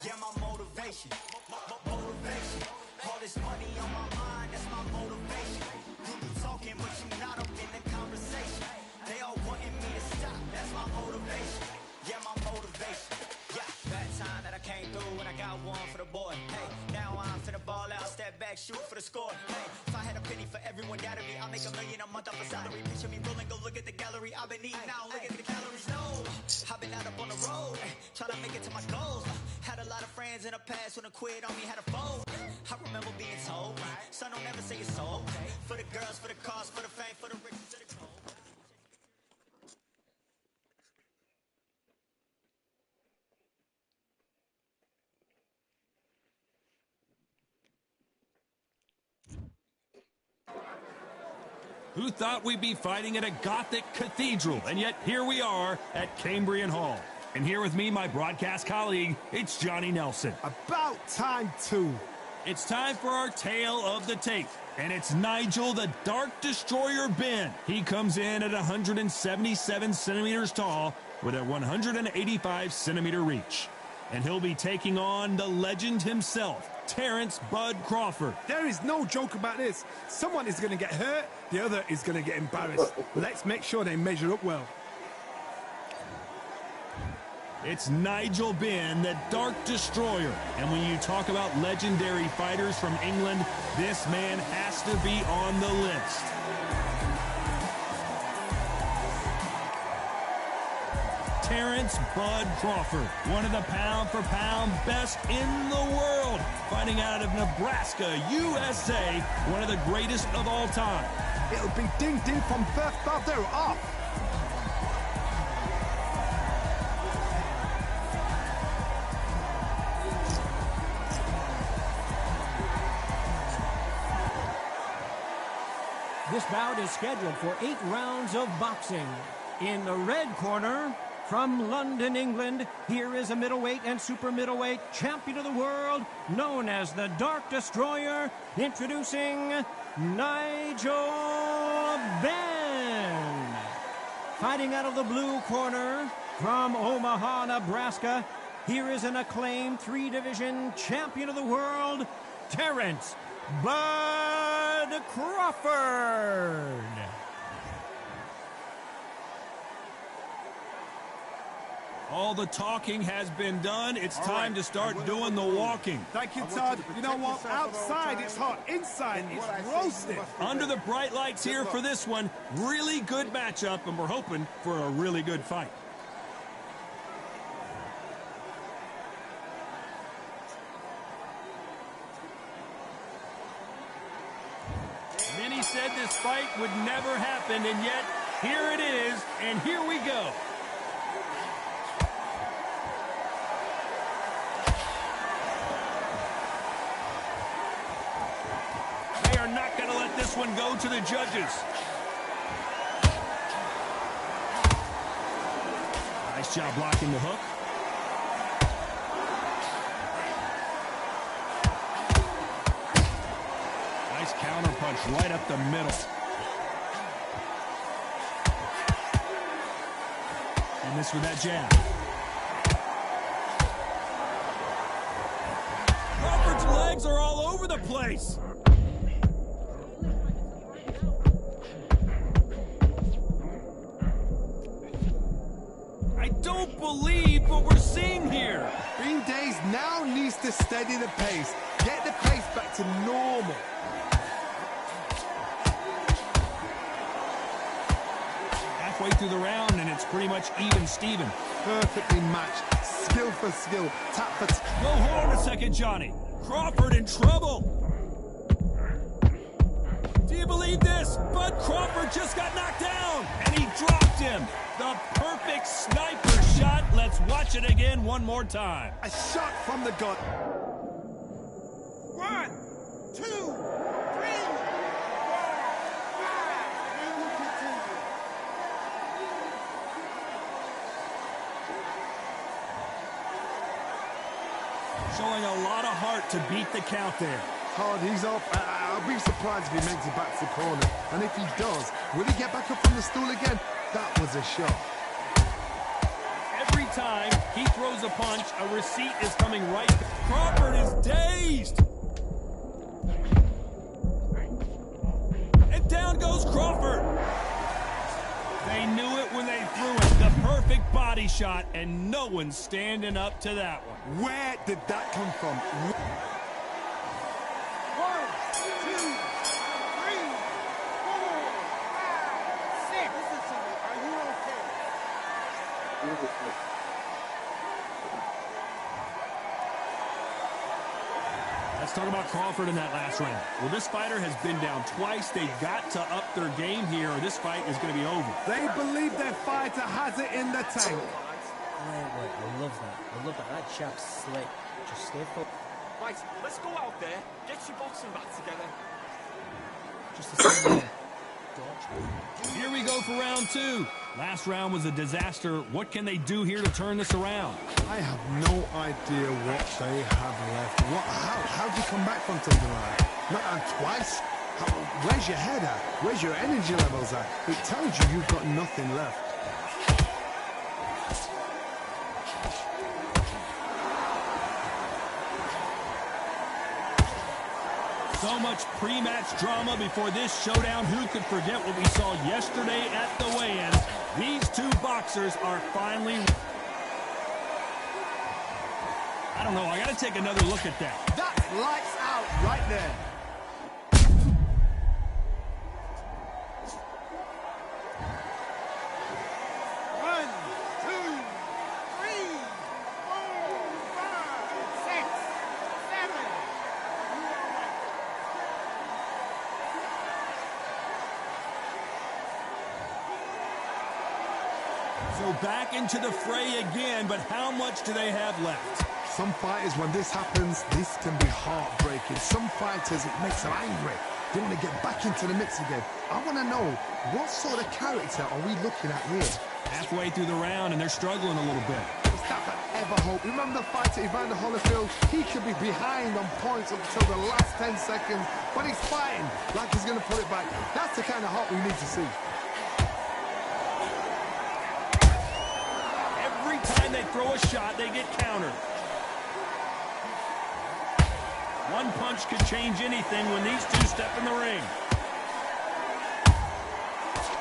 Yeah, my motivation. Motivation. All this money on my mind, that's my motivation. You be talking, but you not up in the conversation. They all wanting me to stop, that's my motivation. Yeah, my motivation. Yeah, that time that I came through and I got one for the boy. Hey, now I'm finna ball out, step back, shoot for the score. Hey, if I had a penny for everyone doubted me, I'll make $1 million a month off a salary. Picture me rolling, go look at the gallery. I've been eating now, look at the calories. No, I've been out up on the road, trying to make it to my goals. Had a lot of friends in the past when I quit on me, had a fold. I remember being told, son, don't ever say you're sold. For the girls, for the cars, for the fame, for the riches, for the gold. Who thought we'd be fighting at a Gothic cathedral? And yet here we are at Cambrian Hall. And here with me, my broadcast colleague, it's Johnny Nelson. About time, too. It's time for our tale of the tape. And it's Nigel the Dark Destroyer Benn. He comes in at 177 centimeters tall with a 185 centimeter reach. And he'll be taking on the legend himself, Terrence Bud Crawford. There is no joke about this. Someone is going to get hurt, the other is going to get embarrassed. Let's make sure they measure up well. It's Nigel Benn, the Dark Destroyer. And when you talk about legendary fighters from England, this man has to be on the list. Terrence Bud Crawford, one of the pound-for-pound best in the world, fighting out of Nebraska, USA, one of the greatest of all time. It'll be ding-ding from first bell, they're off. This bout is scheduled for 8 rounds of boxing. In the red corner, from London, England, here is a middleweight and super middleweight champion of the world, known as the Dark Destroyer, introducing Nigel Benn. Fighting out of the blue corner, from Omaha, Nebraska, here is an acclaimed 3-division champion of the world, Terrence Bud Crawford. All the talking has been done. It's time to start doing the walking. Thank you, Todd. You know what? Outside it's hot. Inside it's roasting. Under the bright lights here for this one, really good matchup, and we're hoping for a really good fight. Many said this fight would never happen, and yet here it is, and here we go. They are not going to let this one go to the judges. Nice job blocking the hook. Nice counter punch right up the middle. And this with that jab. Crawford's legs are all over the place. I don't believe what we're seeing here. Green Days now needs to steady the pace. Get the pace back to normal. Halfway through the round, and it's pretty much even Steven. Perfectly matched. Skill for skill. Tap for tap. Whoa, hold on a second, Johnny. Crawford in trouble. Do you believe this? Bud Crawford just got knocked down, and he dropped him. The perfect sniper shot. Let's watch it again one more time. A shot from the gut. 1, 2, 3, 4, 5. Showing a lot of heart to beat the count there. Hard, he's off. I'll be surprised if he makes it back to the corner. And if he does, will he get back up from the stool again? That was a shot. Every time he throws a punch, a receipt is coming right. Crawford is dazed. And down goes Crawford. They knew it when they threw it. The perfect body shot, and no one's standing up to that one. Where did that come from? 1, 2, 3, 4, 5, 6. Listen to me. Are you okay? Let's talk about Crawford in that last round. Well, this fighter has been down twice. They've got to up their game here, or this fight is going to be over. They believe their fighter has it in the tank. Wait, I love that. I love that. That chap's slick. Just stay focused. Right, let's go out there. Get your boxing back together. Just the same way. Here we go for round two. Last round was a disaster. What can they do here to turn this around? I have no idea what they have left. How'd you come back from something like that? Not on twice? Where's your head at? Where's your energy levels at? It tells you you've got nothing left. So much pre-match drama before this showdown. Who could forget what we saw yesterday at the weigh-in? These two boxers are finally... I don't know. I got to take another look at that. That's lights out right there. So back into the fray again, but how much do they have left? Some fighters, when this happens, this can be heartbreaking. Some fighters, it makes them angry. They want to get back into the mix again. I want to know, what sort of character are we looking at here? Halfway through the round, and they're struggling a little bit. Is that ever hope? Remember the fight at Evander Holyfield? He could be behind on points until the last 10 seconds, but he's fighting like he's going to put it back. That's the kind of hope we need to see. Every time they throw a shot, they get countered. One punch could change anything when these two step in the ring.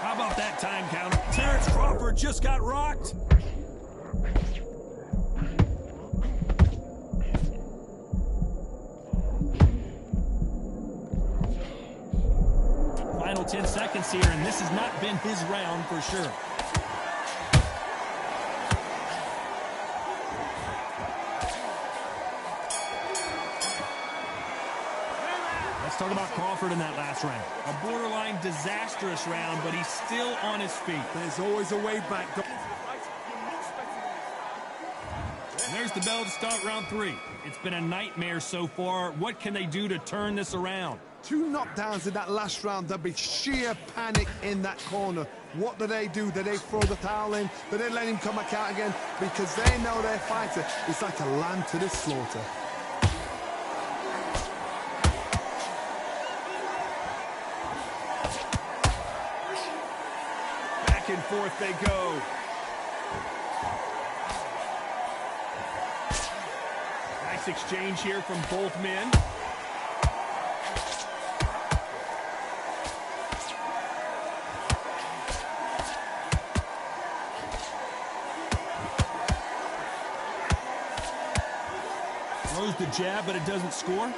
How about that time counter? Terrence Crawford just got rocked. Final 10 seconds here, and this has not been his round for sure. Talk about Crawford in that last round. A borderline disastrous round, but he's still on his feet. There's always a way back. And there's the bell to start round three. It's been a nightmare so far. What can they do to turn this around? 2 knockdowns in that last round. There'll be sheer panic in that corner. What do? Do they throw the towel in? Do they let him come back out again? Because they know their fighter is like a lamb to the slaughter. And forth they go. Nice exchange here from both men. Throws the jab, but it doesn't score.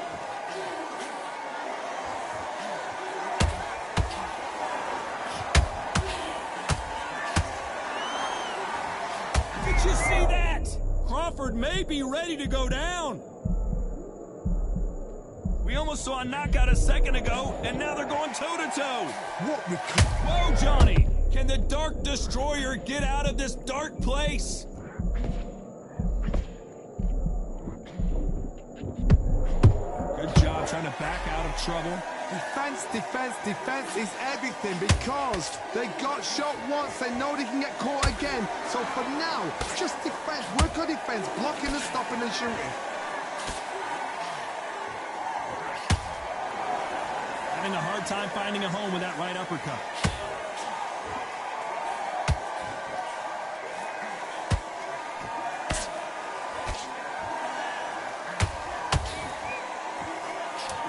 Did you see that? Crawford may be ready to go down. We almost saw a knockout a second ago, and now they're going toe-to-toe. Whoa, Johnny. Can the Dark Destroyer get out of this dark place? Good job trying to back out of trouble. Defense, defense, defense is everything because they got shot once. They know they can get caught again. So for now, just defense. Work on defense, blocking and stopping and shooting. Having a hard time finding a home with that right uppercut.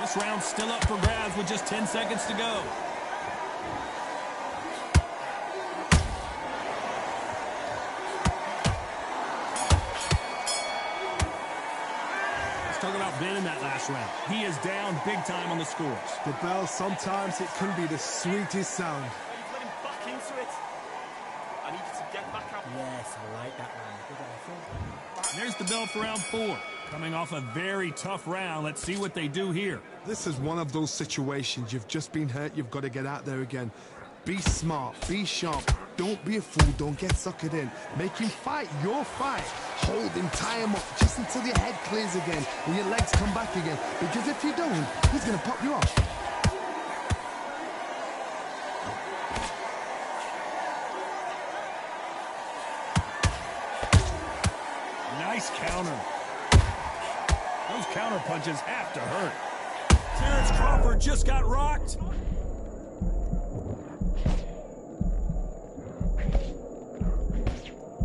This round's still up for grabs with just 10 seconds to go. Let's talk about Ben in that last round. He is down big time on the scores. The bell, sometimes it can be the sweetest sound. You've let him back into it. I need you to get back up. Yes, I like that round. Good effort. There's the bell for round 4. Coming off a very tough round, let's see what they do here. This is one of those situations. You've just been hurt. You've got to get out there again. Be smart. Be sharp. Don't be a fool. Don't get suckered in. Make him fight your fight. Hold him. Tie him up just until your head clears again and your legs come back again. Because if you don't, he's going to pop you off. Nice counter. Those counter punches have to hurt. Terrence Crawford just got rocked.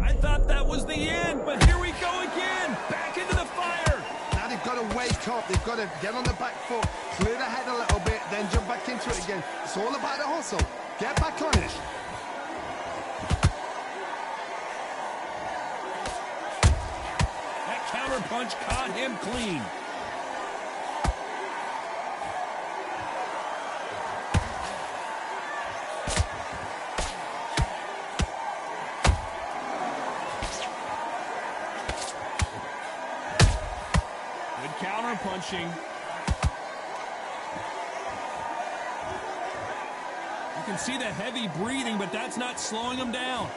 I thought that was the end, but here we go again. Back into the fire. Now they've got to wake up. They've got to get on the back foot, clear the head a little bit, then jump back into it again. It's all about the hustle. Get back on it. That counter punch caught him clean. Counter punching. You can see the heavy breathing, but that's not slowing him down.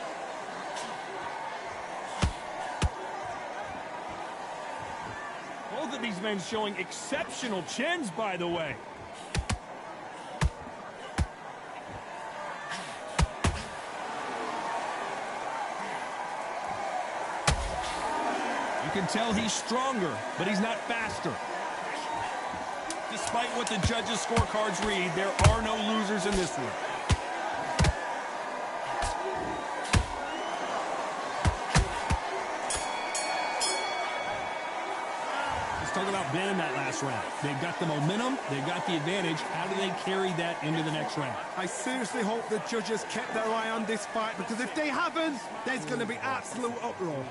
Both of these men showing exceptional chins, by the way. You can tell he's stronger, but he's not faster. Despite what the judges' scorecards read, there are no losers in this one. Let's talk about Ben in that last round. They've got the momentum, they've got the advantage. How do they carry that into the next round? I seriously hope the judges kept their eye on this fight, because if they haven't, there's going to be absolute uproar.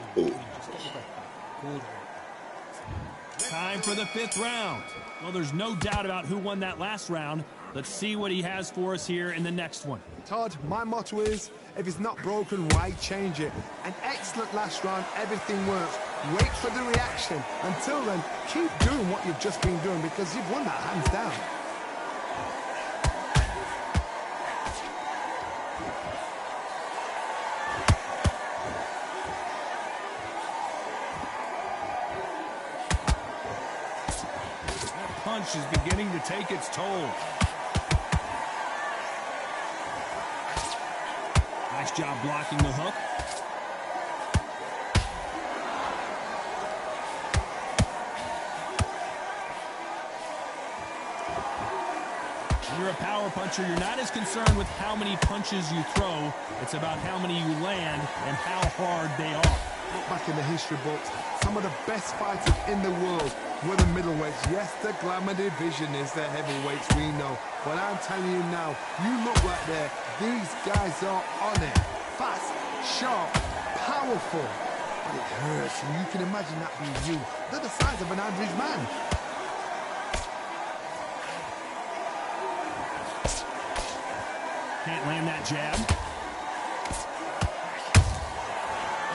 Time for the 5th round. Well, there's no doubt about who won that last round. Let's see what he has for us here in the next one. Todd, my motto is, if it's not broken, why change it? An excellent last round, everything works. Wait for the reaction. Until then, keep doing what you've just been doing, because you've won that hands down. Punch is beginning to take its toll. Nice job blocking the hook. When you're a power puncher, you're not as concerned with how many punches you throw. It's about how many you land and how hard they are. Look back in the history books, some of the best fighters in the world were the middleweights. Yes, the glamour division is the heavyweights, we know. But I'm telling you now, you look right there, these guys are on it. Fast, sharp, powerful. But it hurts, and you can imagine that being you. They're the size of an average man. Can't land that jab.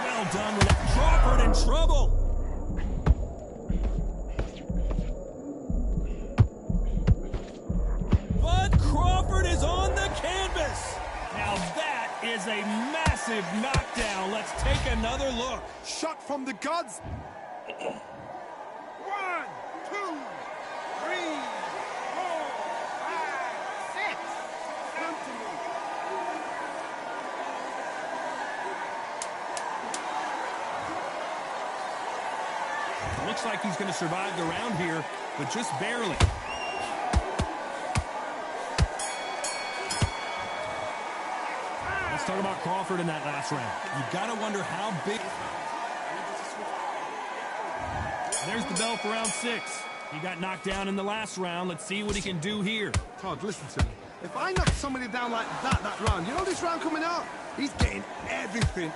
Well done with it. Crawford in trouble. But Crawford is on the canvas. Now that is a massive knockdown. Let's take another look. Shot from the gods. 1, 2, 3, 4, 5, 6. Come to me. Looks like he's going to survive the round here, but just barely. Let's talk about Crawford in that last round. You've got to wonder how big. There's the bell for round 6. He got knocked down in the last round. Let's see what he can do here. Todd, listen to me. If I knock somebody down like that round, you know this round coming up? He's getting everything,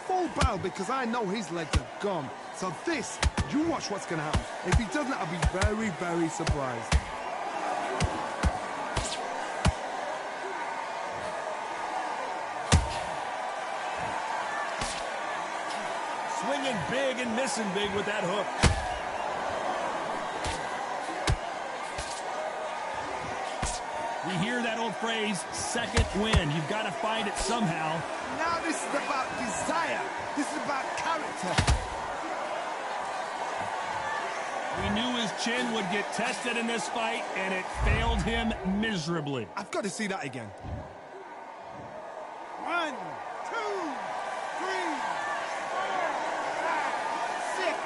full barrel because I know his legs are gone. So this, you watch what's going to happen. If he doesn't, I'll be very, very surprised. Swinging big and missing big with that hook. We hear that old phrase, second win. You've got to find it somehow. Now this is about desire. This is about character. We knew his chin would get tested in this fight, and it failed him miserably. I've got to see that again. 1, 2, 3, 4, 5, 6,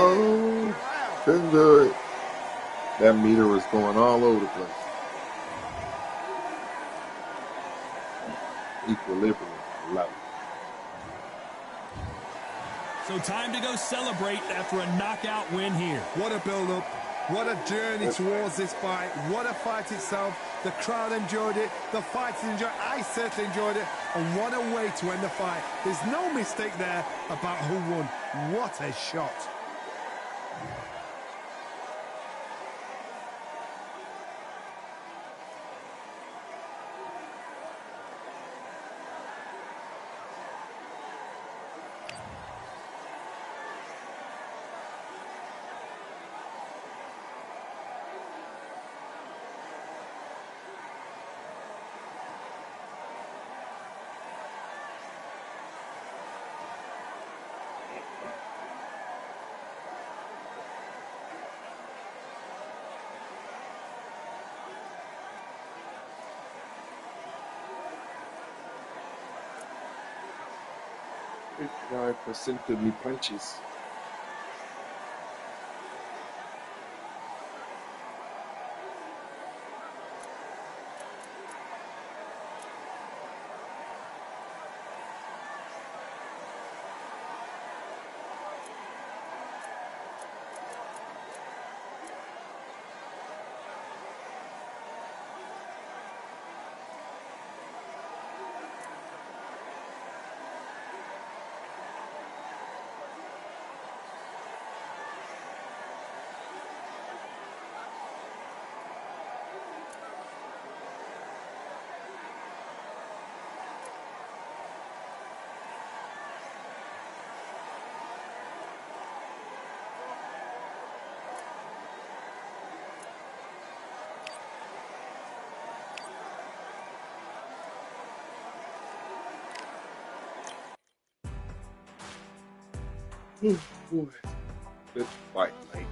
7. Couldn't do it. That meter was going all over the place. Equilibrium. Love it. So time to go celebrate after a knockout win here. What a build-up. What a journey towards this fight. What a fight itself. The crowd enjoyed it. The fighters enjoyed it. I certainly enjoyed it. And what a way to end the fight. There's no mistake there about who won. What a shot. %, of me punches. Boy, good fight, mate.